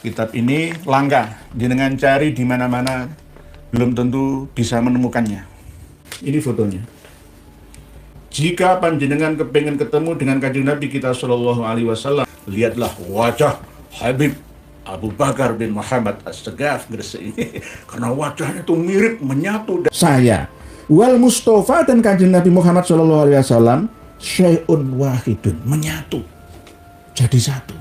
Kitab ini langka, jenengan cari di mana-mana belum tentu bisa menemukannya. Ini fotonya. Jika panjenengan kepengen ketemu dengan kanjeng Nabi kita Shallallahu Alaihi Wasallam, lihatlah wajah Habib Abu Bakar bin Muhammad As-Sagaf Gresik ini, karena wajahnya itu mirip menyatu. Saya wal Mustafa dan kanjeng Nabi Muhammad Shallallahu Alaihi Wasallam syai'un wahidun, menyatu jadi satu.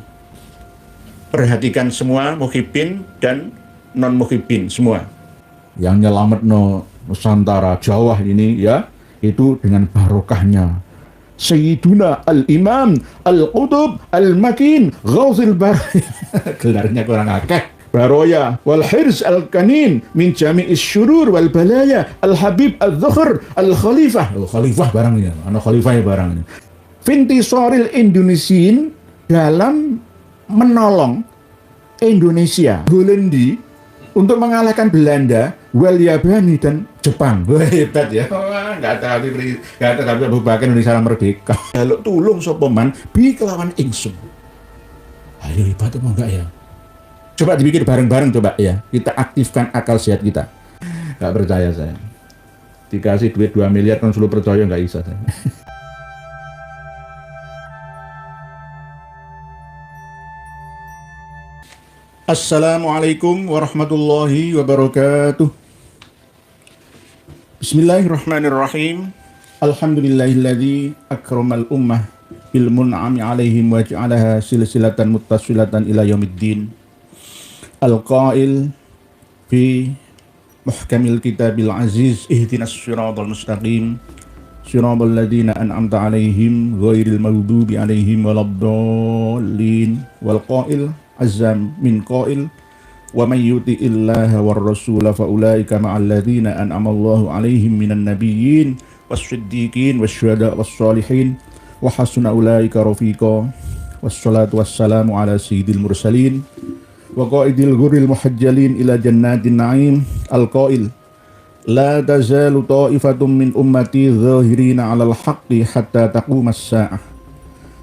Perhatikan semua muhibbin dan non muhibbin semua. Yang nyelamet Nusantara Jawa ini ya, itu dengan barokahnya Sayyiduna Al-Imam Al-Qutub Al-Makin Ghazil Bari. Gelarnya kurang akeh. Baroya wal Hirs Al-Kanin min Jami'is Syurur wal Balaya Al-Habib Al-Dhuhr Al-Khalifah. Khalifah barangnya, ana khalifah barangnya. Fintisaril Indonesiin, dalam menolong Indonesia, Hollandi untuk mengalahkan Belanda, wal Yabani dan Jepang. Wah, hebat ya. Enggak ada Abu Bakar Indonesia merdeka. Kalau tulung sapa man bi kelawan ingsun. Ayo hebat apa enggak ya? Coba dibikin bareng-bareng coba ya. Kita aktifkan akal sehat kita. Enggak percaya saya. Dikasih duit 2 miliar kan selalu percaya, enggak bisa saya. Assalamualaikum warahmatullahi wabarakatuh. Bismillahirrahmanirrahim. Alhamdulillahilladzi akramal ummah bil mun'ami alaihim wa ja'alaha silsilatan muttasilatan ila yaumiddin. Al-qail fi muhkamil kitabil aziz ihdinas siratal mustaqim siratal ladzina an'amta alaihim ghairil maghdubi alaihim waladdallin. Wal qail azam min qail wa may yuti'illaha war rasula fa ulaika ma'al ladzina an'ama Allahu 'alaihim minan nabiyyin was-siddiqin wasyuhada was-shalihin wa hasuna ulaika rafiqa. Wassalatu wassalamu ala sayyidil mursalin wa qaidil ghurril muhajjalin ila jannatin na'im. Al-qail la tazalu ta'ifatum min ummati zahirina 'alal haqqi hatta taqumas sa'ah.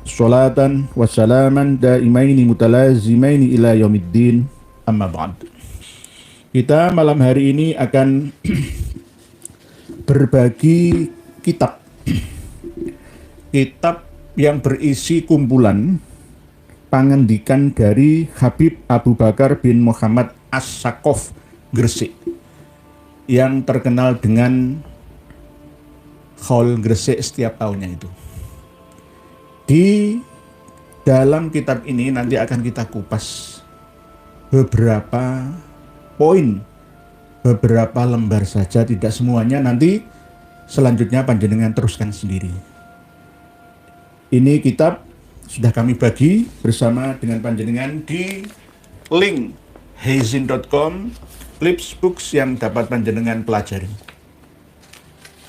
Sholatan wa salaman daimaini mutalazimaini ila yaumiddin, amma ba'd. Kita malam hari ini akan berbagi kitab yang berisi kumpulan pangandikan dari Habib Abu Bakar bin Muhammad As-Sagaf Gresik yang terkenal dengan Haul Gresik setiap tahunnya itu. Di dalam kitab ini nanti akan kita kupas beberapa poin, beberapa lembar saja, tidak semuanya. Nanti selanjutnya panjenengan teruskan sendiri. Ini kitab sudah kami bagi bersama dengan panjenengan di link hazin.com, Flips Books yang dapat panjenengan pelajari.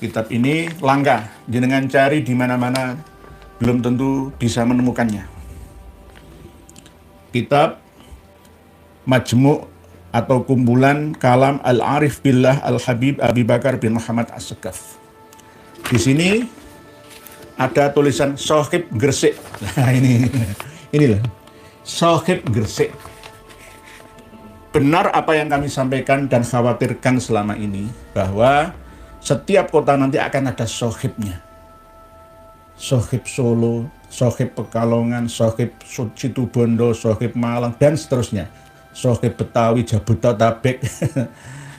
Kitab ini langka, jenengan cari di mana-mana belum tentu bisa menemukannya. Kitab Majmu' atau kumpulan kalam Al-Arif Billah Al-Habib Abi Bakar bin Muhammad As-Sagaf. Di sini ada tulisan Sohib Gresik. Nah inilah Sohib Gresik. Benar apa yang kami sampaikan dan khawatirkan selama ini, bahwa setiap kota nanti akan ada sohibnya. Sohib Solo, Sohib Pekalongan, Sohib Situbondo, Sohib Malang, dan seterusnya. Sohib Betawi, Jabodetabek,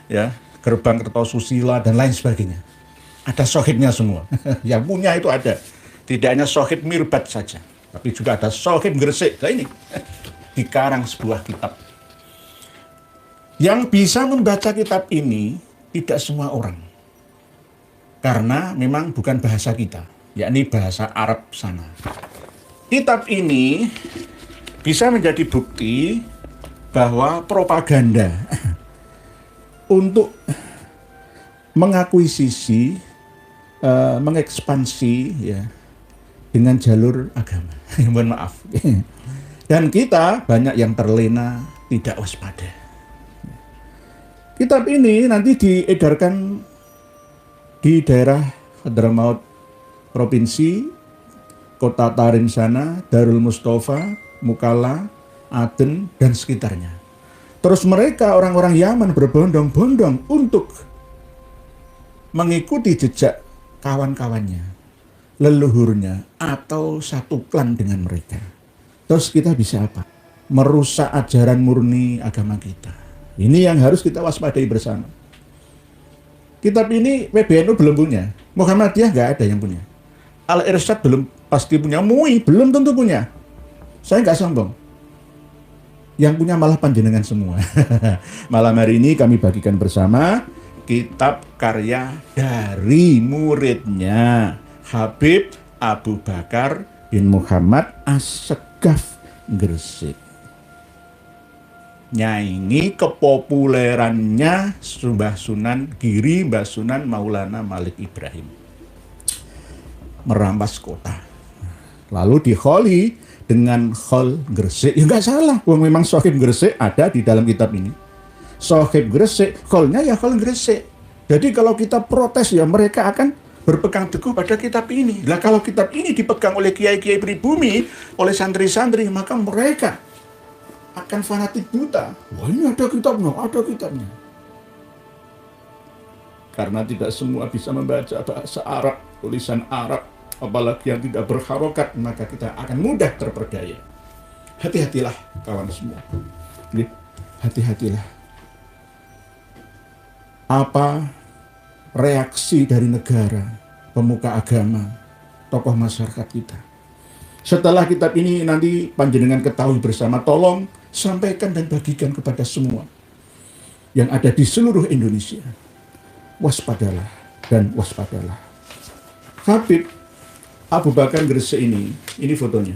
ya, Gerbang Kertosusila, dan lain sebagainya. Ada sohibnya semua. Yang punya itu ada. Tidak hanya Sohib Mirbat saja, tapi juga ada Sohib Gresik. Nah ini, dikarang sebuah kitab. Yang bisa membaca kitab ini, tidak semua orang. Karena memang bukan bahasa kita, yakni bahasa Arab sana. Kitab ini bisa menjadi bukti bahwa propaganda untuk mengakuisisi, mengekspansi ya dengan jalur agama. Mohon maaf. Dan kita banyak yang terlena, tidak waspada. Kitab ini nanti diedarkan di daerah Hadramaut Provinsi, Kota Tarim sana, Darul Mustafa, Mukalla, Aden, dan sekitarnya. Terus mereka orang-orang Yaman berbondong-bondong untuk mengikuti jejak kawan-kawannya, leluhurnya, atau satu klan dengan mereka. Terus kita bisa apa? Merusak ajaran murni agama kita. Ini yang harus kita waspadai bersama. Kitab ini PBNU belum punya, Muhammadiyah nggak ada yang punya, Al-Irsyad belum pasti punya, MUI belum tentu punya. Saya nggak sombong. Yang punya malah panjenengan semua. Malam hari ini kami bagikan bersama kitab karya dari muridnya Habib Abu Bakar bin Muhammad As-Segaf Gresik. Nyaingi kepopulerannya Mbah Sunan Giri, Mbah Sunan Maulana Malik Ibrahim. Merampas kota. Lalu dikholi dengan khol Gresik. Ya nggak salah, memang Sohib Gresik ada di dalam kitab ini. Sohib Gresik, kholnya ya khol Gresik. Jadi kalau kita protes ya mereka akan berpegang teguh pada kitab ini. Nah kalau kitab ini dipegang oleh kiai-kiai pribumi, oleh santri-santri, maka mereka akan fanatik buta. Wah ini ada kitabnya, ada kitabnya. Karena tidak semua bisa membaca bahasa Arab, tulisan Arab, apalagi yang tidak berharokat, maka kita akan mudah terperdaya. Hati-hatilah kawan semua. Hati-hatilah. Apa reaksi dari negara, pemuka agama, tokoh masyarakat kita? Setelah kitab ini nanti panjenengan ketahui bersama, tolong sampaikan dan bagikan kepada semua yang ada di seluruh Indonesia. Waspadalah dan waspadalah. Habib Abu Bakar Gresik ini fotonya.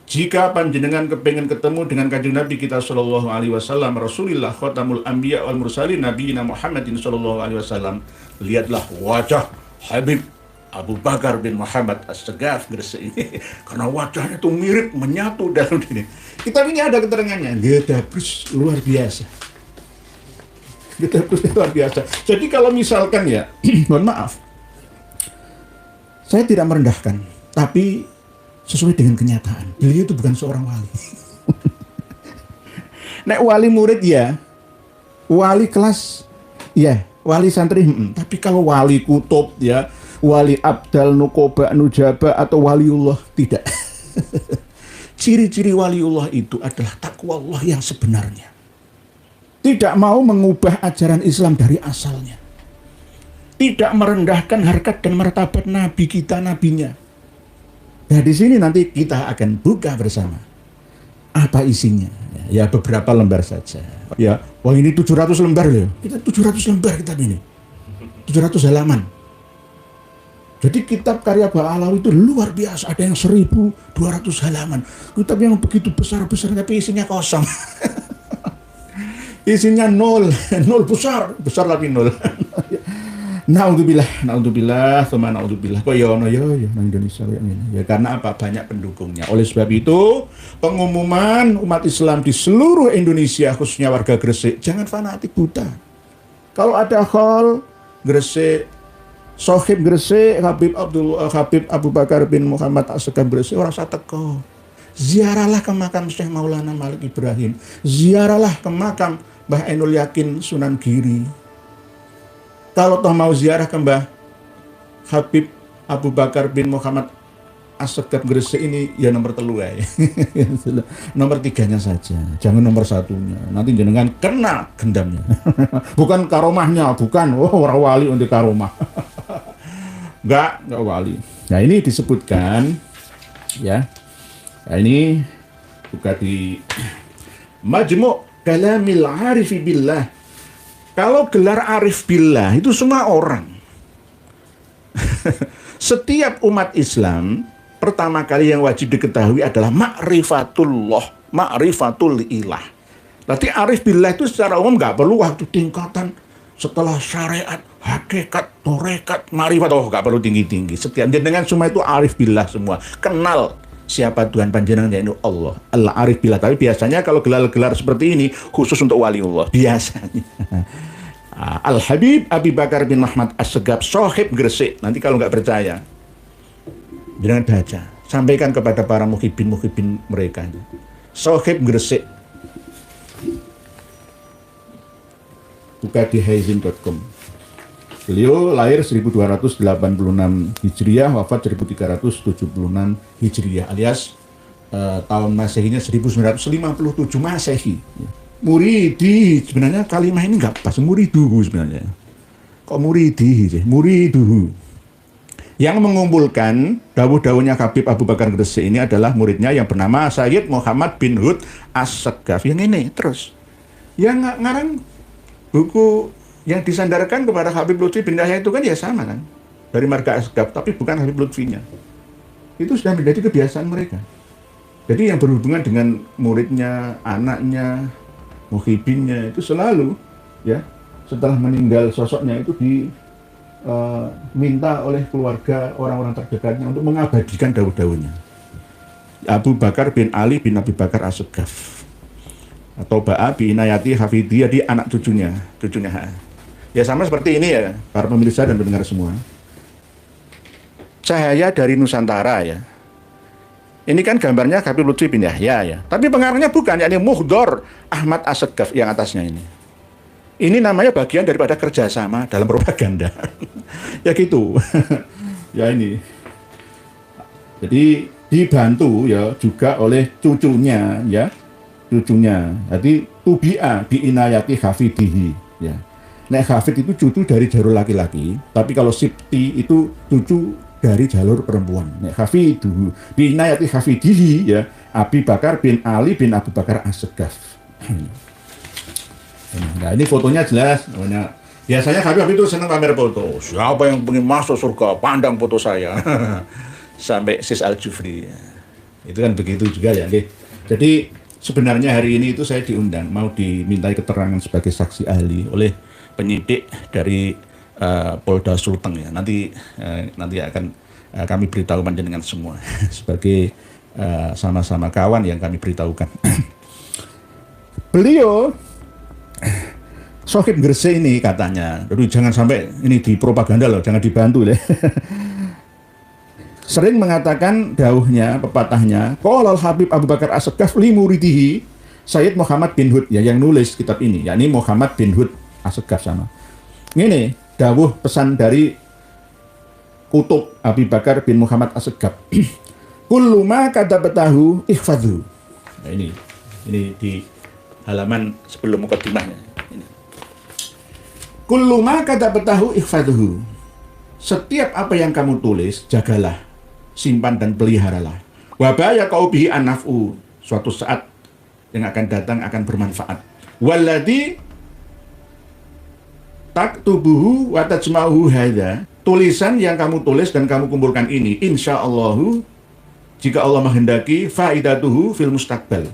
Jika panjenengan kepengen ketemu dengan kanjeng Nabi kita sallallahu alaihi wasallam, Rasulullah khatamul anbiya wal mursalin nabiyina Muhammadin sallallahu alaihi wasallam, lihatlah wajah Habib Abu Bakar bin Muhammad As-Segaf Gresik ini, karena wajahnya itu mirip menyatu dalam ini. Kitab ini ada keterangannya, Gedabrus luar biasa. Gedabrus luar biasa. Jadi kalau misalkan ya, mohon maaf, saya tidak merendahkan, tapi sesuai dengan kenyataan. Beliau itu bukan seorang wali. Nek wali murid ya, wali kelas ya, wali santri. Tapi kalau wali kutub ya, wali abdal, nukoba, nujaba, atau waliullah, tidak. Ciri-ciri waliullah itu adalah takwa Allah yang sebenarnya. Tidak mau mengubah ajaran Islam dari asalnya. Tidak merendahkan harkat dan martabat Nabi kita, nabinya. Nah di sini nanti kita akan buka bersama. Apa isinya? Ya beberapa lembar saja. Ya, wah ini 700 lembar loh. Kita 700 lembar kitab ini. 700 halaman. Jadi kitab karya Ba'alawi itu luar biasa. Ada yang 1200 halaman. Kitab yang begitu besar-besar tapi isinya kosong. Isinya nol besar tapi nol. Naudzubillah, sama naudzubillah. Kok ya ono ya nang Indonesia yang ini. Ya karena apa? Banyak pendukungnya. Oleh sebab itu, pengumuman umat Islam di seluruh Indonesia, khususnya warga Gresik, jangan fanatik buta. Kalau ada khol Gresik, Sohib Gresik, Habib Abu Bakar bin Muhammad As-Segaf Gresik, ora usah teko. Ziarahlah ke makam Syekh Maulana Malik Ibrahim. Ziarahlah ke makam Mbah Ainul Yakin Sunan Giri. Kalau toh mau ziarah ke Mbah Habib Abu Bakar bin Muhammad As-Segaf Gresik ini ya nomor 3 ya. Nomor 3-nya saja, jangan nomor 1-nya. Nanti jenengan kena gendamnya. Bukan karomahnya, bukan. Oh, orang wali untuk karomah. Enggak wali. Nah, ini disebutkan ya. Nah, ini buka di Majmu' Kalamil Arifi Billah. Kalau gelar Arif Billah itu semua orang. Setiap umat Islam pertama kali yang wajib diketahui adalah ma'rifatullah, ma'rifatul ilah. Berarti Arif Billah itu secara umum nggak perlu waktu tingkatan setelah syariat, hakikat, torekat, ma'rifat, nggak perlu tinggi-tinggi. Setiap dengan semua itu Arif Billah semua. Kenal siapa Tuhan panjenengan, yaitu Allah. Allah Arif Billah. Tapi biasanya kalau gelar-gelar seperti ini khusus untuk waliullah biasanya. Al-Habib Abu Bakar bin Muhammad As-Segaf Sohib Gresik. Nanti kalau nggak percaya, jangan baca. Sampaikan kepada para muhibin mereka. Sohib Gresik. buka di haizin.com. Beliau lahir 1286 Hijriah, wafat 1376 Hijriah, alias tahun Masehinya 1957 Masehi. Muridi, sebenarnya kalimat ini nggak pas, muriduhu sebenarnya. Kok muridi sih? Muriduhu. Yang mengumpulkan dawuh-dawuhnya Habib Abu Bakar Gresik ini adalah muridnya yang bernama Sayyid Muhammad bin Hud As-Saqqaf. Yang ini terus. Yang ngarang buku yang disandarkan kepada Habib Lutfi bin Yahya itu kan ya sama kan, dari marga Asgaf, tapi bukan Habib Lutfinya. Itu sudah menjadi kebiasaan mereka. Jadi yang berhubungan dengan muridnya, anaknya, muhibinnya itu selalu ya setelah meninggal sosoknya itu diminta oleh keluarga orang-orang terdekatnya untuk mengabadikan dawuh-dawuhnya. Abu Bakar bin Ali bin Abi Bakar As-Saqqaf atau Ba'a bi Inayati Hafidiyah, di anak cucunya. Ya sama seperti ini ya, para pemirsa dan pendengar semua. Cahaya dari Nusantara ya. Ini kan gambarnya Habib Lutfi bin Yahya ya. Tapi pengarangnya bukan, yakni Muhdor Ahmad As-Saqqaf yang atasnya ini. Ini namanya bagian daripada kerjasama dalam propaganda. Ya gitu. Ya ini. Jadi dibantu ya juga oleh cucunya ya. Jadi Tubi'a bi Inayati Hafidihi ya. Nek Hafid itu cucu dari jalur laki-laki, tapi kalau Sibti itu cucu dari jalur perempuan. Nek Hafid itu bi Inayati Hafidihi ya, Abi Bakar bin Ali bin Abu Bakar As-Saqqaf. Nah, ini fotonya jelas. Biasanya Habib itu senang pamer foto. Siapa yang ingin masuk surga, pandang foto saya. Sampai Sis Al-Jufri. Itu kan begitu juga ya. Jadi sebenarnya hari ini itu saya diundang, mau dimintai keterangan sebagai saksi ahli oleh penyidik dari Polda Sulteng ya. Nanti akan kami beritahu panjenengan semua sebagai sama-sama kawan yang kami beritahukan. Beliau Sohib Gresik ini katanya, jadi jangan sampai ini dipropaganda loh, jangan dibantu deh. Sering mengatakan dawuhnya, pepatahnya, qala Habib Abu Bakar As-Saqqaf li muridihi Sayyid Muhammad bin Hud ya, yang nulis kitab ini, yakni Muhammad bin Hud As-Saqqaf sama. Ini dawuh pesan dari Kutub Abi Bakar bin Muhammad As-Saqqaf. Kullu ma katabtahu ihfadhu. Nah ini di halaman sebelum mukaddimahnya. Ini. Kullu ma katabtahu ihfadhu. Setiap apa yang kamu tulis, jagalah, simpan dan peliharalah. Wa baya qaubihi an-naf'u. Suatu saat yang akan datang akan bermanfaat. Walladzi taktubuhu wa tajma'uhu hadza. Tulisan yang kamu tulis dan kamu kumpulkan ini, insyaallahu, jika Allah menghendaki, faidatuhu fil mustaqbal.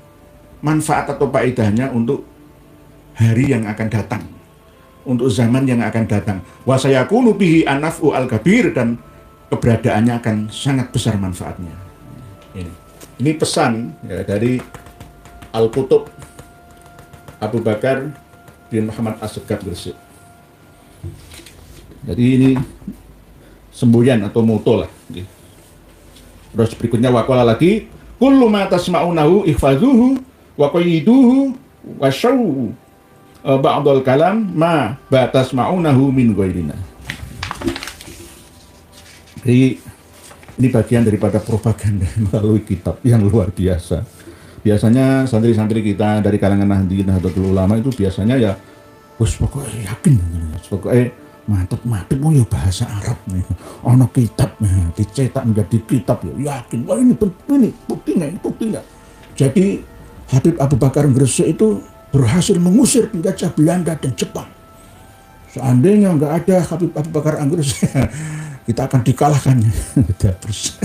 Manfaat atau faedahnya untuk hari yang akan datang, untuk zaman yang akan datang. Wa sayakunu bihi an-naf'u al-kabir, dan keberadaannya akan sangat besar manfaatnya. Ini pesan ya, dari Al-Kutub Abu Bakar bin Muhammad As-Saqqaf Gresik. Jadi ini semboyan atau moto lah. Terus berikutnya waqala lagi, kullu ma tasma'unahu ihfazuhu wa qayyiduhu wa syawwu ba'dal kalam ma batasma'unahu min ghairina. Jadi ini bagian daripada propaganda melalui kitab yang luar biasa. Biasanya santri-santri kita dari kalangan Nahdlatul Ulama itu biasanya ya wis pokoknya yakin, pokoknya mantep mau ya bahasa Arab nih, ono kitab dicetak menjadi kitab ya yakin, wah ini buktinya. Jadi Habib Abu Bakar Gresik itu berhasil mengusir penjajah Belanda dan Jepang. Seandainya nggak ada Habib Abu Bakar Gresik, kita akan dikalahkan. Terus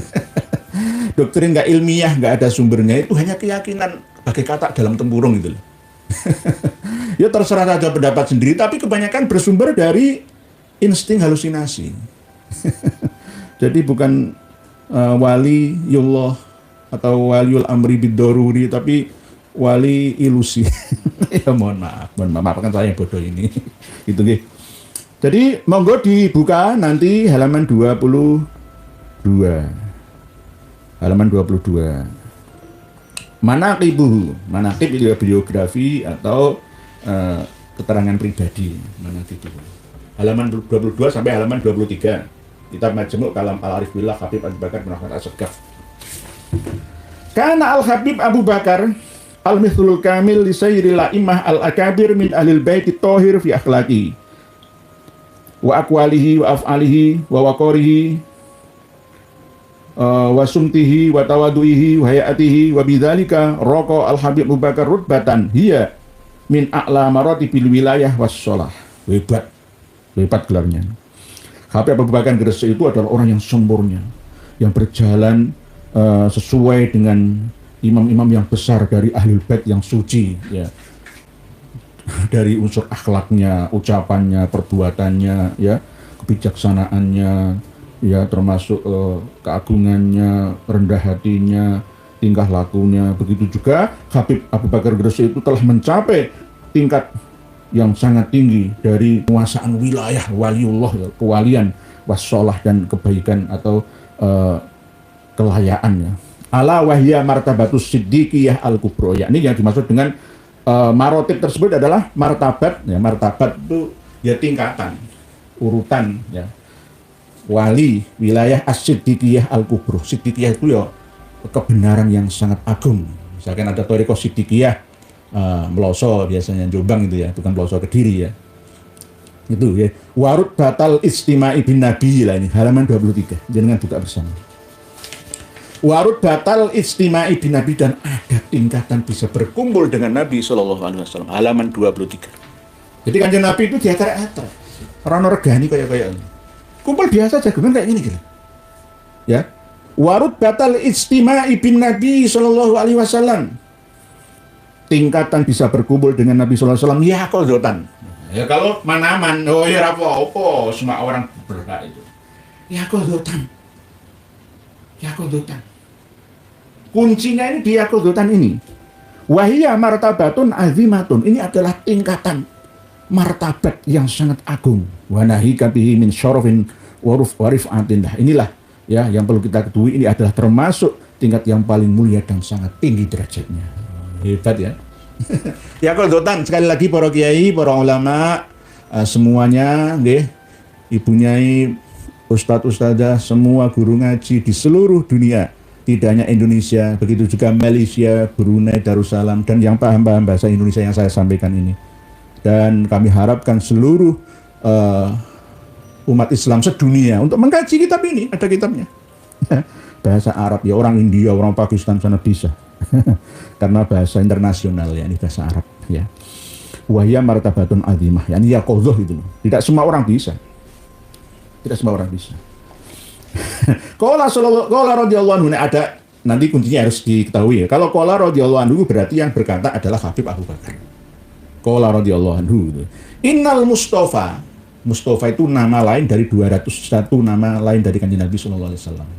doktrin nggak ilmiah, nggak ada sumbernya, itu hanya keyakinan pakai kata dalam tempurung gitu loh. Ya terserah saja pendapat sendiri, tapi kebanyakan bersumber dari insting halusinasi. Jadi bukan waliullah atau waliul amri bid-daruri, tapi wali ilusi. Ya mohon maaf kan saya yang bodoh ini. Gitu nggih. Jadi monggo dibuka nanti halaman 22. Halaman 22. Manaqib itu biografi atau keterangan pribadi. Mana gitu. Halaman 22 sampai halaman 23. Kitab Majmu' Kalam Al-Arif Billah Habib Abu Bakar bin Ahmad As-Saqqaf. Kana Al-Habib Abu Bakar al-mithlul kamil li sayyidil a'immah al-akabir min ahlil bait at-tahir fi akhlaqi wa aqwalihi wa af'alihi wa waqarihi wa sumtihi wa tawadu'ihi wa hayatihi wa bidzalika raqa al-Habib Abu Bakar rutbatan hiya min a'la maratibil wilayah was shalah. Hebat gelarnya. Habib Abu Bakar Gresik itu adalah orang yang sempurna, yang berjalan sesuai dengan imam-imam yang besar dari Ahlul Bait yang suci, ya. Dari unsur akhlaknya, ucapannya, perbuatannya, ya, kebijaksanaannya, ya, termasuk keagungannya, rendah hatinya, tingkah lakunya. Begitu juga Habib Abu Bakar Gresik itu telah mencapai tingkat yang sangat tinggi dari penguasaan wilayah waliullah, ya, kewalian, wassalah dan kebaikan atau kelayaan, ya. Ala wahya martabatus siddiqiyah al-kubro, yakni yang dimaksud dengan marotib tersebut adalah martabat, ya, martabat itu ya tingkatan, urutan, ya, wali wilayah as-siddiqiyah al-kubro. Siddiqiyah itu ya kebenaran yang sangat agung. Misalkan ada thariqah siddiqiyah Meloso biasanya Jombang itu, ya, bukan Meloso Kediri, ya. Itu, ya. Warut batal istima'i bin Nabi, lah ini halaman 23. Jangan buka bersama. Warut batal istima'i bin Nabi, dan ada tingkatan bisa berkumpul dengan Nabi SAW, halaman 23. Jadi Kanjeng Nabi itu diatar-atar, orang regani kayak kumpul biasa jagungan kayak gini gitu. Ya. Warut batal istima'i bin Nabi SAW, tingkatan bisa berkumpul dengan Nabi SAW, ya kodotan. Ya kalau manaman, oh ya apa-apa, semua orang berhak itu. Ya kodotan. Ya kodotan. Kuncinya ini di yakudotan ini. Wahiyya martabatun azimatun. Ini adalah tingkatan martabat yang sangat agung. Wa nahika bihi min syarafin wa rifatin. Inilah, ya, yang perlu kita ketahui, ini adalah termasuk tingkat yang paling mulia dan sangat tinggi derajatnya. Hebat, ya. Yakudotan, sekali lagi para kiai, para ulama, semuanya, nggih, ibu nyai, ustadz ustadzah, semua guru ngaji di seluruh dunia, tidak hanya Indonesia, begitu juga Malaysia, Brunei, Darussalam, dan yang paham bahasa Indonesia yang saya sampaikan ini. Dan kami harapkan seluruh umat Islam sedunia untuk mengkaji kitab ini. Ada kitabnya. Bahasa Arab, ya, orang India, orang Pakistan sana bisa. Karena bahasa internasional, ya, ini bahasa Arab, ya. Wahya martabatun azimah, yani ya qadhah itu. Tidak semua orang bisa. Tidak semua orang bisa. Qala radhiyallahu anhu, ada nanti kuncinya harus diketahui, ya. Kalau qala radhiyallahu anhu berarti yang berkata adalah Habib Abu Bakar. Qala radhiyallahu anhu. Innal Mustafa. Mustafa itu nama lain dari 201 nama lain dari Kanjeng Nabi sallallahu alaihi wasallam.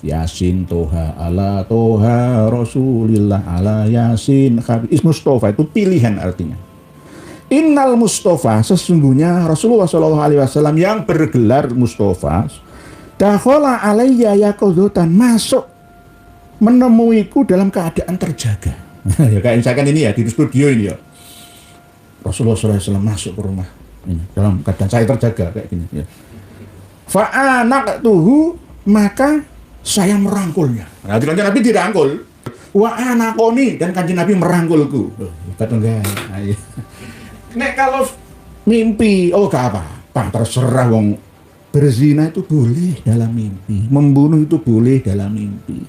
Yasin, Toha, ala Toha, Rasulillah, ala Yasin, Habib. Mustafa itu pilihan artinya. Innal Mustafa, sesungguhnya Rasulullah SAW yang bergelar Mustafa, dakhala alayya yaqodotan, masuk menemuiku dalam keadaan terjaga. Ya kayak misalkan ini, ya, di studio ini, ya, Rasulullah SAW masuk ke rumah ini dalam keadaan saya terjaga kayak gini, ya. Fa'anaqtuhu, maka saya merangkulnya. Nah, Kanjeng Nabi dirangkul. Wa anaqoni, dan Kanjeng Nabi merangkulku. Hebat enggak? Nek kalau mimpi, oh gak apa-apa, terserah, wong berzina itu boleh dalam mimpi, membunuh itu boleh dalam mimpi,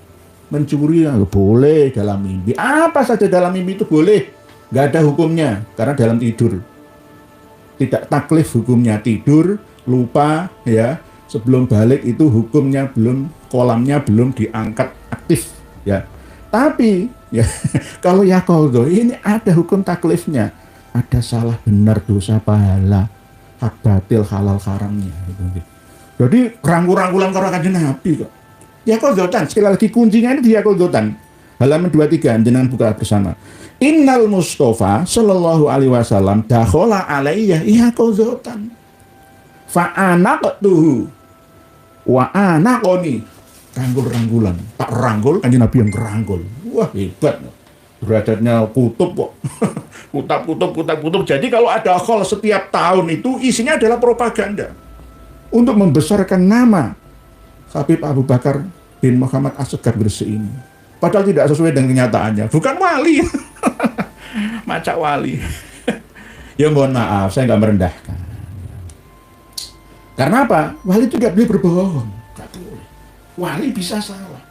mencuri boleh dalam mimpi, apa saja dalam mimpi itu boleh, gak ada hukumnya, karena dalam tidur. Tidak taklif hukumnya, tidur, lupa, ya, sebelum balik itu hukumnya belum, kolamnya belum diangkat aktif, ya. Tapi, ya, kalau yaqodo ini ada hukum taklifnya. Ada salah benar, dosa pahala, hak batil, halal haramnya. Jadi rangkul-rangkulan karo Kanjeng Nabi kok. Yaqodotan, sekali lagi kuncinya ini di yaqodotan. Halaman 23, jenengan buka bersama. Innal Mustafa sallallahu alaihi wasallam dakhala alayya yaqodotan. Fa anaqtuhu wa anaqoni. Rangkul-rangkulan, tak rangkul, Kanjeng Nabi yang kerangkul. Wah, hebat. Derajatnya kutub kok. kutub. Jadi kalau ada haul setiap tahun itu isinya adalah propaganda untuk membesarkan nama Habib Abu Bakar bin Muhammad Assegaf Gresik ini. Padahal tidak sesuai dengan kenyataannya. Bukan wali. Macak wali. Ya mohon maaf, saya nggak merendahkan. Karena apa? Wali itu tidak boleh berbohong. Nggak boleh. Wali bisa salah.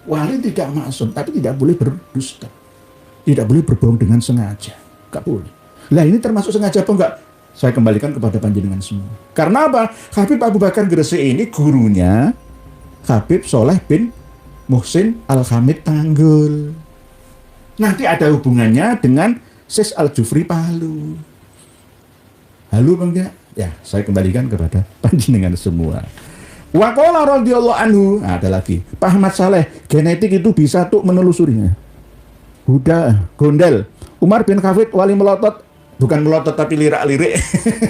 Wali tidak maksum, tapi tidak boleh berdusta. Tidak boleh berbohong dengan sengaja. Nggak boleh. Lah ini termasuk sengaja apa enggak? Saya kembalikan kepada panjenengan semua. Karena apa? Habib Abu Bakar Gresik ini gurunya Habib Soleh bin Muhsin Al-Hamid Tanggul. Nanti ada hubungannya dengan Sis Al-Jufri Palu. Halo Bang ya? Ya, saya kembalikan kepada panjenengan semua. Waqala radhiyallahu anhu, ada lagi. Pak Ahmad Saleh, genetik itu bisa tuh menelusurinya. Huda, Gondel, Umar bin Khafid wali melotot, bukan melotot tapi lirak-lirik.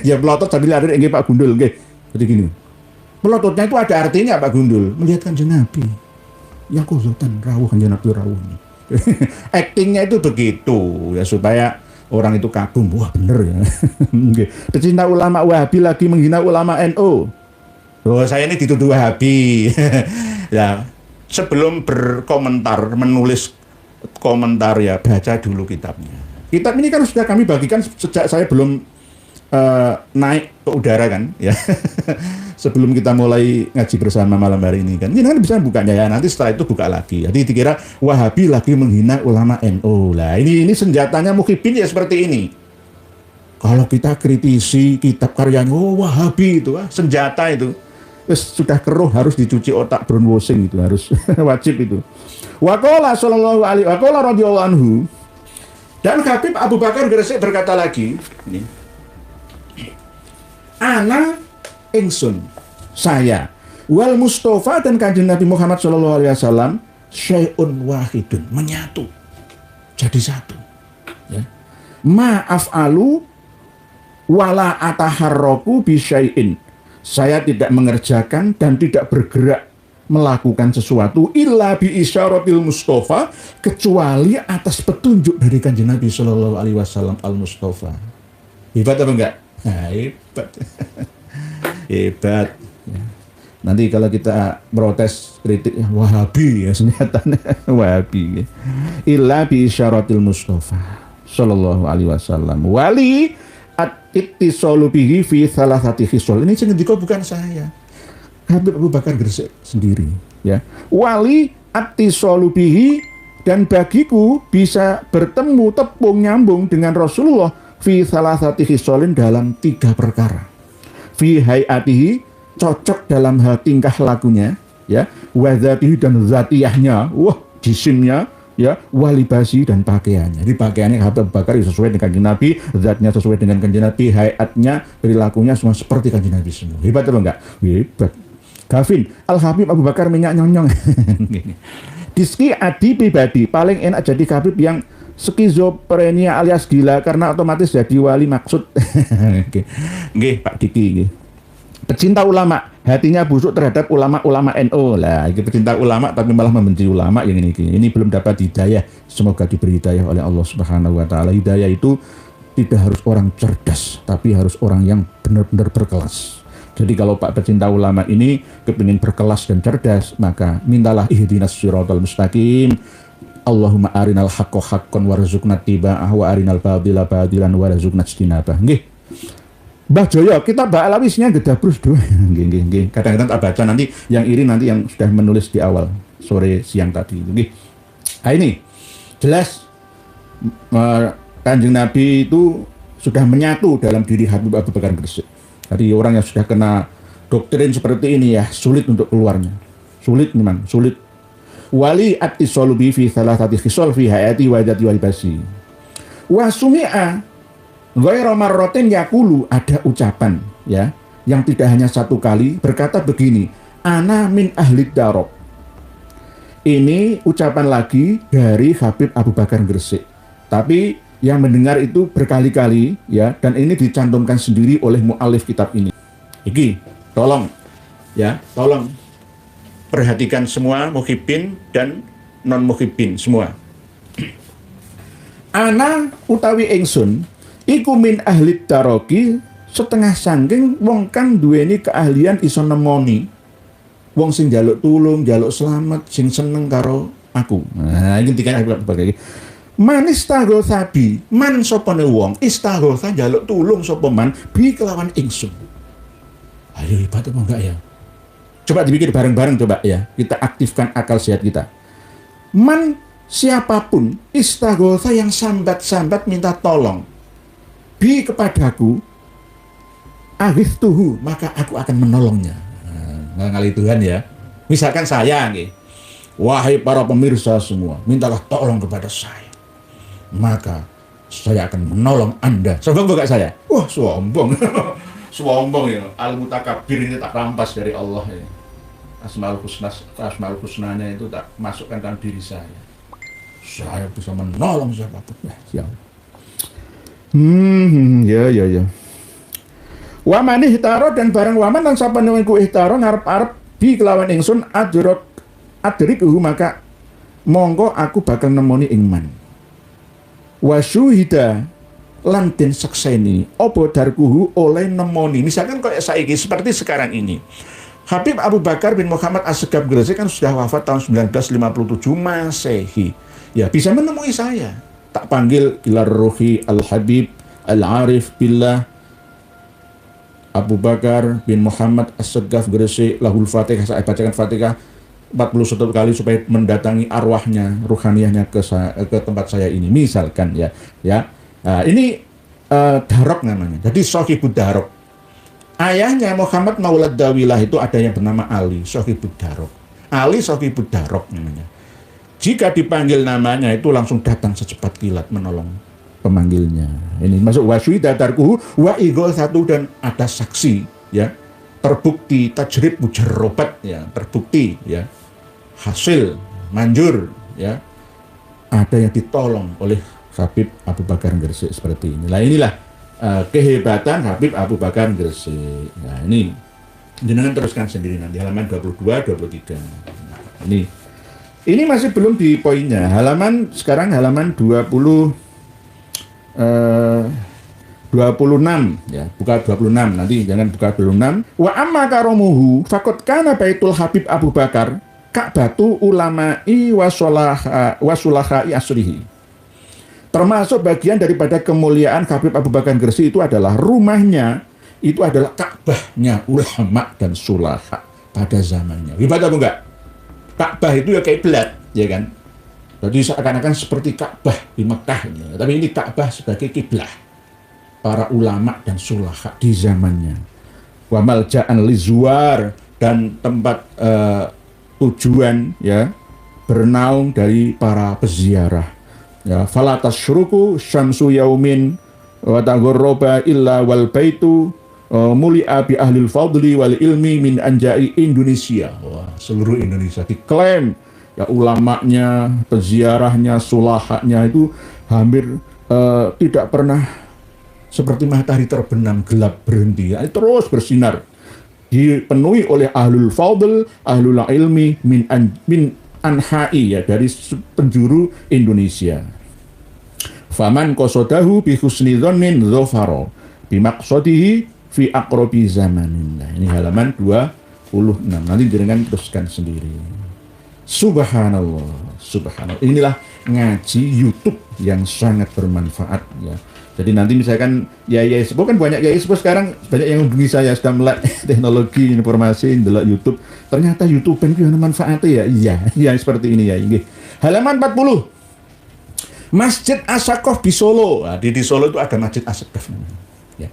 Ya melotot sambil lirik nggih Pak Gundul nggih. Jadi gini. Melototnya itu ada artinya Pak Gundul, melihat Kanjeng Nabi. Ya kuzutan rawuh Kanjeng Nabi rawuh. Actingnya itu begitu ya supaya orang itu kagum, wah bener ya. Pecinta ulama Wahabi lagi menghina ulama NU. Oh, saya ini dituduh Wahabi. Ya, sebelum berkomentar, menulis komentar ya, baca dulu kitabnya. Kitab ini kan sudah kami bagikan sejak saya belum naik ke udara kan, ya. Sebelum kita mulai ngaji bersama malam hari ini kan. Ini kan bisa bukanya ya, nanti setelah itu buka lagi. Jadi dikira Wahabi lagi menghina ulama NU. Lah, ini senjatanya Muhyiddin ya seperti ini. Kalau kita kritisi kitab karyanya, oh Wahabi itu, senjata itu. Sudah keruh, harus dicuci otak, brown washing itu harus wajib itu. Waqala sallallahu alaihi waqala radhiyallahu anhu. Dan Habib Abu Bakar Gresik berkata lagi, ini. Ana ingsun, saya wal Mustafa dan Kanjeng Nabi Muhammad sallallahu alaihi wasallam syai'un wahidun, menyatu. Jadi satu. Ya. Ma'af'alu wala ataharraku bi syai'in. Saya tidak mengerjakan dan tidak bergerak melakukan sesuatu illa bi isyaratil Mustafa, kecuali atas petunjuk dari Kanjeng Nabi sallallahu alaihi wasallam al-Mustafa. Hebat apa enggak? Nah, hebat. Hebat. Ya. Nanti kalau kita protes kritik Wahabi ya senyatanya Wahabi. Ya. Illa bi isyaratil Mustafa sallallahu alaihi wasallam. Wali at-ittisalu bihi fi thalathati khisal. Ini ngendika bukan saya. Habib Abu Bakar Gresik sendiri, ya. Wali at-ittisalu bihi, dan bagiku bisa bertemu tepung nyambung dengan Rasulullah fi thalathati khisalin, dalam 3 perkara. Fi hayatihi, cocok dalam hal tingkah lakunya, ya. Wa dzatihi, dan zatiyahnya, wah jisimnya, ya, walibasi, dan pakaiannya. Jadi pakaiannya Habib Abu Bakar sesuai dengan Kanjeng Nabi, zatnya sesuai dengan Kanjeng Nabi, hayatnya, perilakunya semua seperti Kanjeng Nabi semua. Hebat atau enggak? Hebat. Gavin, Al-Habib Abu Bakar minyak nyonyong. Diski adi pribadi, paling enak jadi Habib yang skizofrenia alias gila, karena otomatis jadi wali maksud. Nggih, Pak Diki nggih. Pecinta ulama, hatinya busuk terhadap ulama-ulama NU. Lah, ini pecinta ulama tapi malah membenci ulama yang ini. Ini belum dapat hidayah. Semoga diberi hidayah oleh Allah Subhanahu wa taala. Hidayah itu tidak harus orang cerdas, tapi harus orang yang benar-benar berkelas. Jadi kalau Pak pecinta ulama ini kepingin berkelas dan cerdas, maka mintalah ihdinas siratal mustaqim. Allahumma arinal haqqo haqqan warzuqna tiba'ah wa arinal batila batilan warzuqna ijtinabah. Nggih. Mbah Joyo, kita Mbak Alawisnya gedabrus doa. Nggih. Kadang-kadang tak baca, nanti yang iri nanti yang sudah menulis di awal sore siang tadi. Nggih. Nah ini jelas Kanjeng Nabi itu sudah menyatu dalam diri Habib Abu Bakar Gresik. Jadi orang yang sudah kena doktrin seperti ini ya sulit untuk keluarnya. Sulit memang, sulit. Wali at-tisalu bi fi thalathati khisal fi hayati wa dzati wal basi. Wa sumi'a ghairu marratin yaqulu, ada ucapan ya yang tidak hanya satu kali, berkata begini, ana min ahli darab. Ini ucapan lagi dari Habib Abu Bakar Gresik. Tapi yang mendengar itu berkali-kali ya, dan ini dicantumkan sendiri oleh mu'alif kitab ini. Iki, tolong perhatikan semua Muhyiddin dan non Muhyiddin semua. Ana utawi ingsun iku min ahli taroki setengah sangking wong kang duweni keahlian iso nemoni wong sing njaluk tulung, njaluk selamat, sing seneng karo aku. Nah, iki tiga bagai man istaghatha bi, man sopane wong istaghatha njaluk tulung sapa man bi kelawan ingsun. Ayo hebat apa enggak ya? Coba dipikir bareng-bareng coba ya. Kita aktifkan akal sehat kita. Man siapapun istaghatha yang sambat-sambat minta tolong bi kepadaku aghithtuhu maka aku akan menolongnya. Ngali Tuhan ya. Misalkan saya nih, wahai para pemirsa semua, mintalah tolong kepada saya, maka saya akan menolong Anda. Sombong bukan saya? Wah, sombong. Sombong ya. Al-Mutakabir ini tak rampas dari Allah ya. Asmaul Husnanya itu tak masukkan dalam diri saya. Saya bisa menolong siapapun. Ya. Ya. Wa man ihtaro dan barang waman lan sapane ku ihtaro ngarep-arep bi kelawan ingsun adrikuhu maka mongko aku bakal nemoni ing man. Wa syuhida lan den sekseni apa darkuhu oleh nemoni. Misalkan kayak saiki seperti sekarang ini. Habib Abu Bakar bin Muhammad As-Segaf Gresik kan sudah wafat tahun 1957 Masehi. Ya, bisa menemui saya. Tak panggil ilar ruhi Al-Habib Al-Arif Billah Abu Bakar bin Muhammad As-Segaf Gresik lahul Fatihah, saya bacakan Fatihah 41 kali supaya mendatangi arwahnya, ruhaniyahnya ke tempat saya ini misalkan ya. Nah, ini Darok namanya. Jadi Sohibud Darok. Ayahnya Muhammad Maulad Dawilah itu ada yang bernama Ali Sohibud Darok. Ali Sohibud Darok namanya. Jika dipanggil namanya itu langsung datang secepat kilat menolong pemanggilnya. Ini masuk waswi datarku wa satu dan ada saksi ya, terbukti tajrib mujarrobat ya, terbukti ya, hasil manjur ya, ada yang ditolong oleh Habib Abu Bakar Gresik seperti ini. Nah, inilah kehebatan Habib Abu Bakar Gresik. Nah, ini jenengan teruskan sendiri nanti halaman 22 23. Nah, ini masih belum di poinnya. Sekarang halaman 26 ya, buka 26 nanti jangan buka 26. Wa amma karomuhu fakot kana baitul Habib Abu Bakar ka'batu ulama'i wasulahai asrihi. Termasuk bagian daripada kemuliaan Habib Abu Bakar Gresik itu adalah rumahnya itu adalah Ka'bahnya ulama dan sulaha pada zamannya. Hebat apa enggak? Ka'bah itu ya kiblat, ya kan? Jadi seakan-akan seperti Ka'bah di Mekah ini. Tapi ini Ka'bah sebagai kiblah para ulama dan sulaha di zamannya. Wa malja'an lizuar dan tempat tujuan ya bernaung dari para peziarah. Ya, fala tasyruku syamsu yaumin wa taghurraba illa wal baitu muli'a bi ahlil fadli wal ilmi min anja'i Indonesia. Wah, seluruh Indonesia diklaim ya, ulamanya, peziarahnya, sulahanya itu hampir tidak pernah seperti matahari terbenam gelap berhenti, ya, terus bersinar, dipenuhi oleh ahlul fadl, ahlul ilmi min anha'i ya, dari penjuru Indonesia. Faman qasodahu bi husni dhannin dhafara bi maqsadihi fi aqrabi zamanin. Nah, ini halaman 26. Nanti jangan teruskan sendiri. Subhanallah, subhanallah. Inilah ngaji YouTube yang sangat bermanfaat ya. Jadi nanti misalkan Yai Sepuh kan banyak Yai Sepuh sekarang banyak yang hubungi saya sudah melek teknologi informasi delok YouTube. Ternyata YouTube itu yang manfaatnya ya. Iya, seperti ini ya. Halaman 40. Masjid As-Sakaf di Solo. Nah, di Solo itu ada Masjid As-Sakaf namanya. Ya.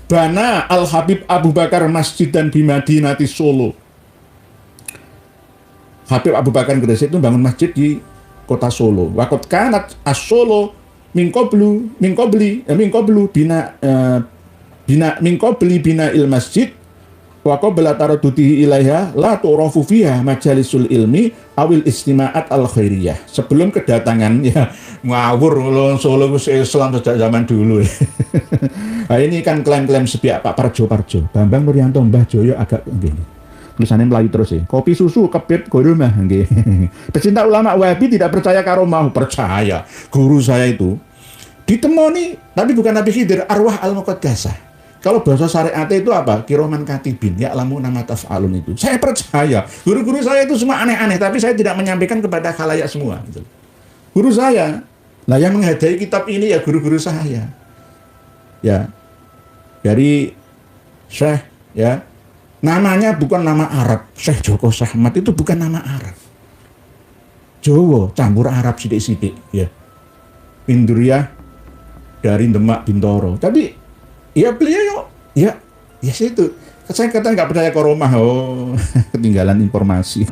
Bana Al-Habib Abu Bakar Masjid dan di Madinati Solo. Habib Abu Bakar Gresik itu bangun masjid di kota Solo. Wakot kanat as-Solo mingkoblu bina il masjid waqobla taraddudihi ilaiha la tu'rafu fiha majalisul ilmi awil istima'at al khairiyah. Sebelum kedatangan ya ngawur Solo Islam sejak zaman dulu. Nah, ini kan klaim-klaim sepihak Pak Parjo, Bambang Nuryanto, Mbah Joyo agak begini. Tulisannya Melayu terus ya. Kopi susu kebet guru mah nggih. Pecinta ulama Wahabi tidak percaya karomah, percaya. Guru saya itu ditemoni, tapi bukan Nabi Khidir, arwah al-muqaddasah. Kalau bahasa syariat itu apa? Kiroman katibin, ya'lamu nama taf'alun itu. Saya percaya. Guru-guru saya itu semua aneh-aneh, tapi saya tidak menyampaikan kepada khalayak semua. Gitu. Guru saya, lah yang menghadiri kitab ini ya guru-guru saya. Ya, dari Syekh, ya, namanya bukan nama Arab. Syekh Joko Sahmat itu bukan nama Arab. Jawa, campur Arab sidik-sidik. Ya. Indriah dari Demak Bintoro. Tapi, ya beliau, ya situ. Saya kata nggak percaya koromah. Oh, ketinggalan informasi.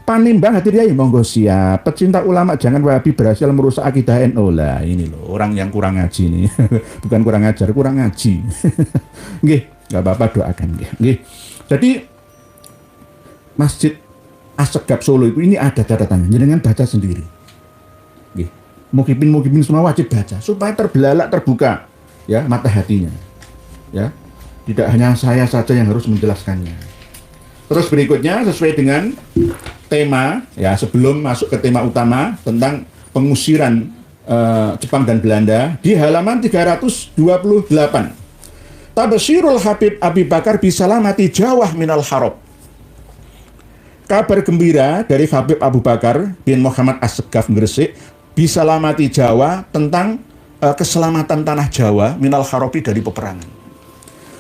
Panimbang hati dia, monggo siap. Pecinta ulama jangan Wahabi berhasil merusak akidah NU lah. Ini loh, orang yang kurang ngaji nih. Bukan kurang ajar, kurang ngaji. Nggih, nggak apa-apa, doakan nggih. Jadi Masjid Assegaf Solo itu ini ada catatannya, jangan baca sendiri. Nggih. Mukibin semua wajib baca supaya terbelalak, terbuka ya mata hatinya. Ya. Tidak hanya saya saja yang harus menjelaskannya. Terus berikutnya sesuai dengan tema ya, sebelum masuk ke tema utama tentang pengusiran Jepang dan Belanda di halaman 328. Tabsyirul Habib Abi Bakar bisalamati Jawah minal Harab. Kabar gembira dari Habib Abu Bakar bin Muhammad Assegaf Gresik bisalamati Jawa tentang keselamatan tanah Jawa minal Harabi dari peperangan.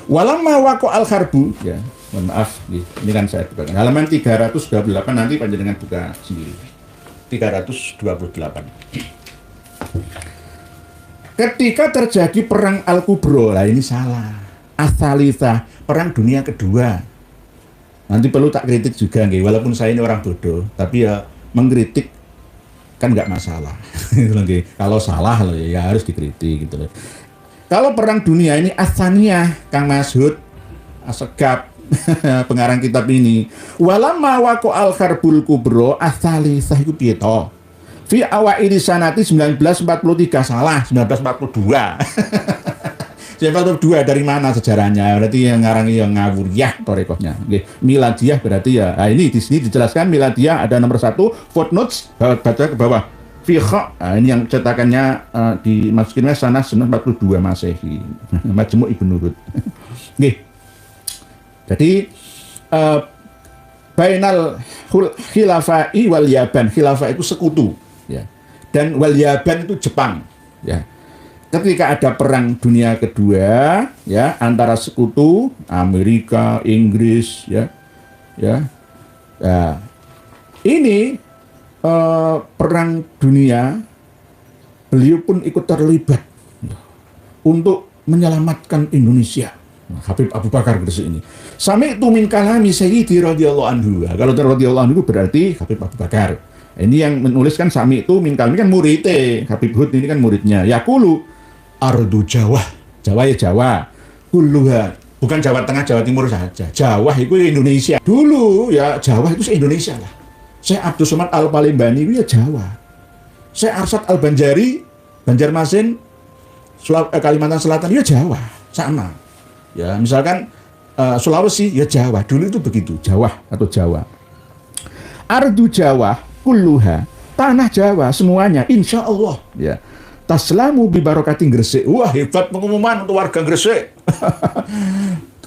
Walamma waqo al-harbu, ya, mohon maaf, ini kan saya buka halaman 328, nanti panjenengan buka sendiri. 328. Ketika terjadi perang Al-Kubro, lah ini salah. Asalisa, perang dunia kedua. Nanti perlu tak kritik juga, nggih. Walaupun saya ini orang bodoh, tapi ya mengkritik kan nggak masalah. Kalau salah loh ya harus dikritik gitu loh. Kalau perang dunia ini Atsaniyah, Kang Masud Assegaf pengarang kitab ini. Walamma waqo al-harbul kubro asalisah iku piye to? Fi awaili sanati 1943, salah 1942. 1942 dari mana sejarahnya? Berarti yang ngarangi yang ngawuriyah torekohnya. Nggih, miladiyah berarti ya. Nah, ini di sini dijelaskan miladiyah ada nomor 1, footnotes baca ke bawah. Fiqh, ini yang cetakannya dimasukin sana 1942 Masehi. Majmu' Ibnu Nurud. Nggih. Jadi bainal khilafai wal yaban. Khilafah itu sekutu, ya. Dan wal yaban itu Jepang, ya. Ketika ada perang dunia kedua, ya, antara sekutu Amerika, Inggris, ya. Nah, ini perang dunia, beliau pun ikut terlibat untuk menyelamatkan Indonesia. Habib Abu Bakar Gresik ini. Sami itu min kalami Sayyidi radhiyallahu anhu. Kalau radhiyallahu anhu berarti Habib Abu Bakar. Ini yang menuliskan Sami itu min kalami kan muridnya. Habib Hud ini kan muridnya. Yaqulu ardu Jawa. Jawa ya Jawa. Kulluha. Bukan Jawa Tengah, Jawa Timur saja. Jawa itu Indonesia. Dulu ya Jawa itu se-Indonesia lah. Syekh Abdul Somad Al-Palimbani itu ya Jawa. Syekh Arsyad Al-Banjari, Banjarmasin, Kalimantan Selatan ya Jawa. Sama. Ya, misalkan Sulawesi ya Jawa. Dulu itu begitu, Jawa atau Jawa. Ardu Jawa kulluha, tanah Jawa semuanya insya Allah ya. Taslamu bi barakatin Gresik. Wah, hebat pengumuman untuk warga Gresik.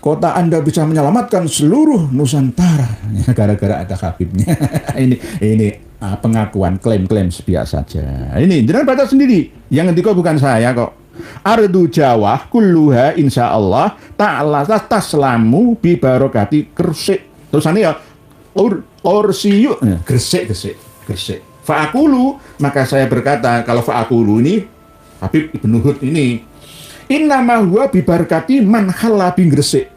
Kota Anda bisa menyelamatkan seluruh Nusantara ya, gara-gara ada Habibnya. ini pengakuan, klaim-klaim biasa saja. Ini jangan baca sendiri. Yang ngendika bukan saya kok. Ardu Jawa kulluha insyaallah ta'ala taslamu bi barakati Gresik. Tulisannya ya Orsiyu Gresik. Fa'akulu, maka saya berkata, kalau fa'akulu ini Habib Ibnu Hud ini innama huwa bi barakati man halla bi Gresik.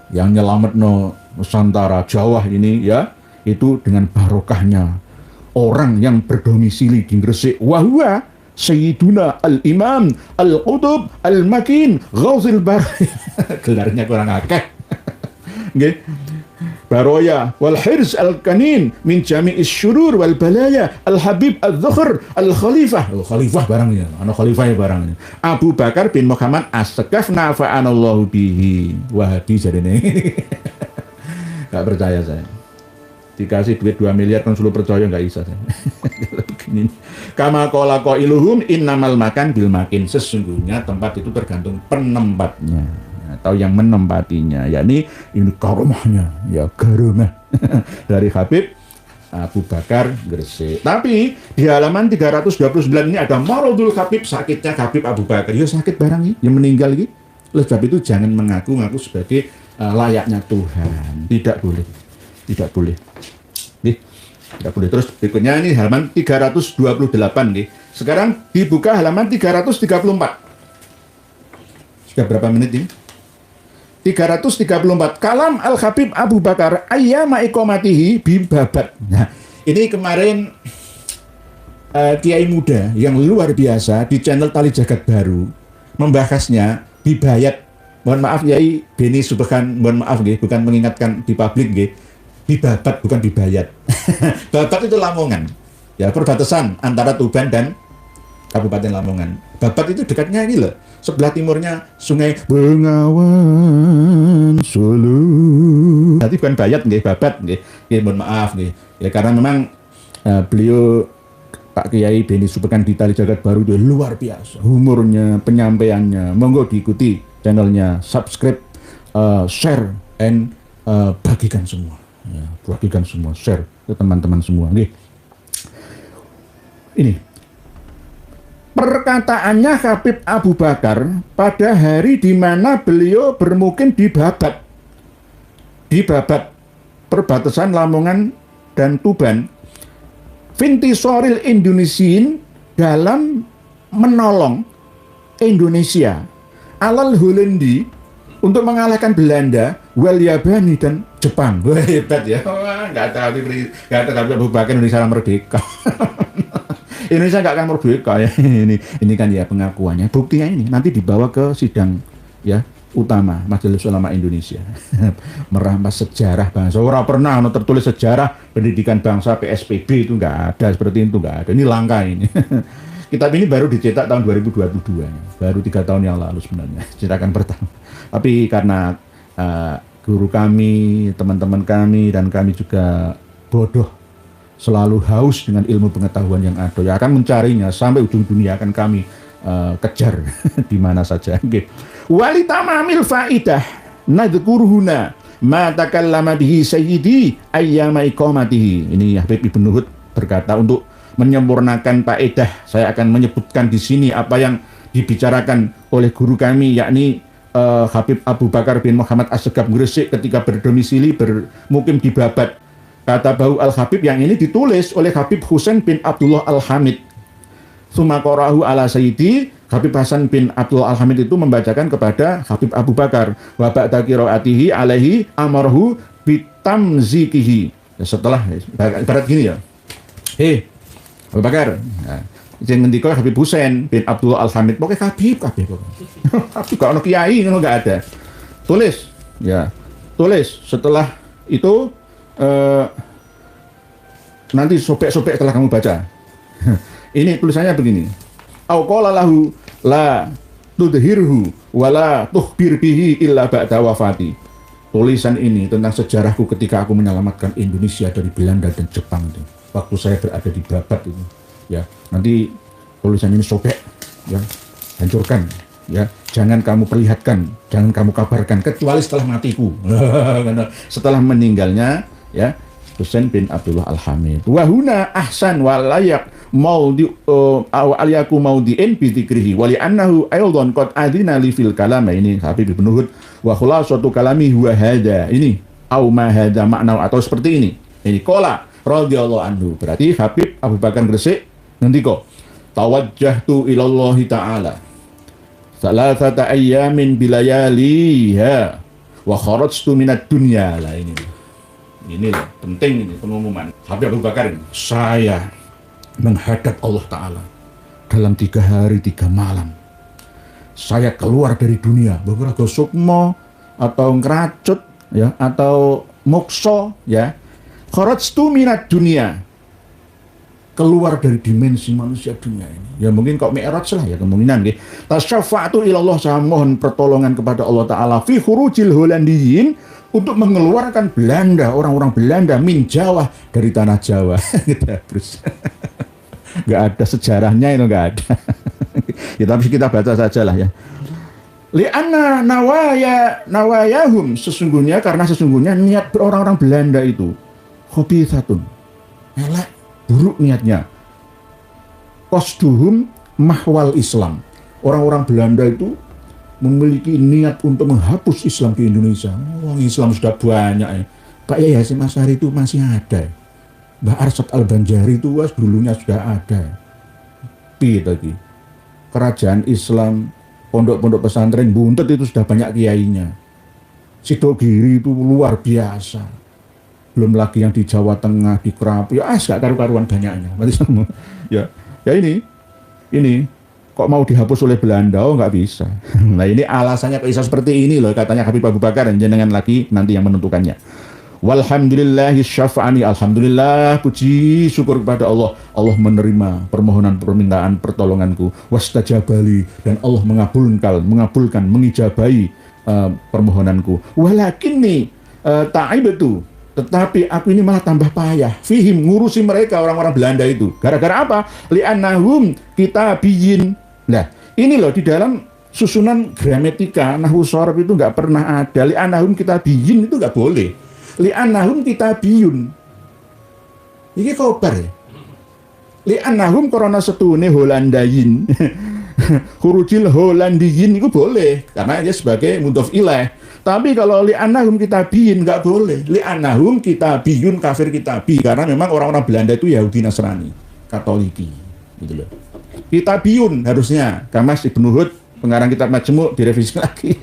Yang nyelametno Nusantara Jawa ini ya, itu dengan barokahnya orang yang berdomisili di Gresik. Wa huwa Sayyiduna Al-Imam Al-Qutub Al-Makin Ghazil Bari. Gelarnya kurang akeh. Nggih. Baroya wal Hirz Al-Kanin min Jami'is Syurur wal Balaya Al-Habib Al-Dzukhr Al-Khalifah. Khalifah barangnya, ana khalifah barangnya. Abu Bakar bin Muhammad Assegaf nafa'anallahu bihi. Wahabi jarene. Gak percaya saya. Dikasih duit 2 miliar kan selalu percaya, nggak bisa saya. Begini. Kama qala qailuhum innamal makan bil makin. Sesungguhnya tempat itu tergantung penempatnya atau yang menempatinya, yakni ini karomahnya, ya karomah dari Habib Abu Bakar Gresik. Tapi di halaman 329 ini ada maradul Habib, sakitnya Habib Abu Bakar. Ya sakit barang ini, yang meninggal ini. Oleh sebab itu jangan mengaku-ngaku sebagai layaknya Tuhan. Tidak boleh. Tidak boleh. Nih, tidak boleh. Terus berikutnya ini halaman 328 nih. Sekarang dibuka halaman 334. Sudah berapa menit ini? 334. Kalam Al-Habib Abu Bakar ayyama iqamatihi bibabat. Nah, ini kemarin kiai muda yang luar biasa di channel Tali Jagat Baru membahasnya bibayat. Mohon maaf Yai Beni Subhan, mohon maaf nggih, bukan mengingatkan di publik nggih. Bibabat bukan bibayat. Babat itu Lamongan. Ya, perbatasan antara Tuban dan Kabupaten Lamongan. Babat itu dekatnya ini loh. Sebelah timurnya Sungai Bengawan Solo. Berarti bukan bayat nggih, babat nggih. Nggih, mohon maaf nggih. Ya karena memang beliau Pak Kiai Beni Subhan di Tali Jagat Baru itu luar biasa. Humornya, penyampaiannya. Monggo diikuti channelnya, subscribe, share, and bagikan semua. Ya, bagikan semua, share ke teman-teman semua. Nih. Ini perkataannya Habib Abu Bakar pada hari di mana beliau bermukim di Babat, perbatasan Lamongan dan Tuban. Fintisoril Indonesiin, dalam menolong Indonesia alal Hollandi untuk mengalahkan Belanda, wal Yabani dan Jepang. Wah, hebat ya. Wah, nggak ada Habib Abu Bakar, Indonesia merdeka. Indonesia nggak akan merdeka ya. Ini kan ya pengakuannya. Buktinya ini nanti dibawa ke sidang ya utama Majelis Ulama Indonesia. Merampas sejarah bangsa. Orang pernah tertulis sejarah pendidikan bangsa PSPB itu nggak ada, seperti itu nggak ada. Ini langka ini. Kitab ini baru dicetak tahun 2022, baru 3 tahun yang lalu sebenarnya, cetakan pertama. Tapi karena guru kami, teman-teman kami, dan kami juga bodoh, selalu haus dengan ilmu pengetahuan yang ada, ya akan mencarinya sampai ujung dunia, akan kami kejar di mana saja. Walitamamil faidah nadhkuruhuna ma takallama bihi sayyidi ayyama iqamatihi. Ini Habib Ibnu Hud berkata, untuk menyempurnakan faedah, saya akan menyebutkan di sini apa yang dibicarakan oleh guru kami, yakni Habib Abu Bakar bin Muhammad Assegaf Gresik ketika berdomisili bermukim di Babat. Kata Bau Al-Habib yang ini ditulis oleh Habib Husain bin Abdullah Al-Hamid. Sumakorahu ala Sayyidi, Habib Hasan bin Abdullah Al-Hamid itu membacakan kepada Habib Abu Bakar. Wa ba'da qiraatihi alaihi amarhu bitamzikihi. Setelah ibarat gini ya. Hei Abu Bakar. Nah, yang ngendika Habib Husain bin Abdullah Al-Hamid, pokoknya Habib. Habib gak ono kiai, ngono gak ada. Tulis, ya. Tulis. Setelah itu nanti sobek-sobek setelah kamu baca. Ini tulisannya begini. Au qala lahu la tudhirhu wala tuhbir bihi illa ba'da wafati. Tulisan ini tentang sejarahku ketika aku menyelamatkan Indonesia dari Belanda dan Jepang itu. Waktu saya berada di Babat itu. Ya, nanti tulisan ini sobek, ya, hancurkan, ya. Jangan kamu perlihatkan, jangan kamu kabarkan kecuali setelah matiku. Setelah meninggalnya, ya, Husain bin Abdullah Al-Hamid. Wahuna ahsan walayak maudi aliyaku maudiin bi dzikrihi wa li annahu aidan qad adina li fil kalam. Ini Habib Ibnu Hud wa khulasatu kalami huwa hada. Ini au ma hada makna, atau seperti ini. Ini qala radhiyallahu anhu. Berarti Habib Abu Bakar Gresik ngendika, tawajjahtu ilallahi ta'ala salasata ayyamin bilayaliha wa kharajtu minad dunya. Lah ini loh, penting ini pengumuman Habib Abu Bakar ini. Saya menghadap Allah Ta'ala dalam 3 hari 3 malam. Saya keluar dari dunia, beberapa sukmo atau ngeracut, ya, atau mokso, ya. Kharajtu minad dunya. keluar dari dimensi manusia dunia ini. Ya mungkin kok mi'raj lah ya kemungkinan nggih. Tasyafa'tu ilallah, saya mohon pertolongan kepada Allah Ta'ala fi khurujil Holandiyin, untuk mengeluarkan Belanda, orang-orang Belanda min Jawa, dari tanah Jawa. Gitu, terus nggak ada sejarahnya, itu nggak ada. Ya tapi kita baca saja lah ya. Li'anna nawayahum, karena sesungguhnya niat orang-orang Belanda itu khabithatun, elek, buruk niatnya. Qasduhum mahwal Islam, orang-orang Belanda itu memiliki niat untuk menghapus Islam di Indonesia. Orang Islam sudah banyak ya. Pak Yai Hasyim Asy'ari itu masih ada. Mbah Arsyad Al-Banjari itu dulunya sudah ada. Pi tadi. Kerajaan Islam, pondok-pondok pesantren buntet itu sudah banyak kiainya. Sidogiri itu luar biasa. Belum lagi yang di Jawa Tengah, di Kerapu, ya gak karu-karuan banyaknya. Ya ini kok mau dihapus oleh Belanda? Oh nggak bisa. Nah ini alasannya kok bisa seperti ini loh, katanya Habib Abu Bakar, dan jenengan lagi nanti yang menentukannya. Walhamdulillahi syafa'ani, alhamdulillah, puji syukur kepada Allah, Allah menerima permohonan permintaan pertolonganku. Wastajabali, dan Allah mengabulkan, mengijabahi permohonanku. Walakinni ta'ibatu, tetapi aku ini malah tambah payah. Fihim, ngurusi mereka orang-orang Belanda itu. Gara-gara apa? Li'annahum kitabiyin. Nah, ini loh di dalam susunan gramatika nahwu shorab itu nggak pernah ada li'annahum kitabiyin, itu nggak boleh. Li'annahum kitabiyun. Ini khobar ya. Li'annahum korona setune Holandayin. Khurujil Holandiyin itu boleh karena dia sebagai mudhof ilaih. Tapi kalau li'annahum kitabiyin nggak boleh. Li'annahum kitabiyun, kafir kitabi, karena memang orang-orang Belanda itu Yahudi Nasrani, Katoliki, gitu loh. Kitabiyun harusnya, karena Ibnu Hud pengarang kitab Majmu' direvisi lagi.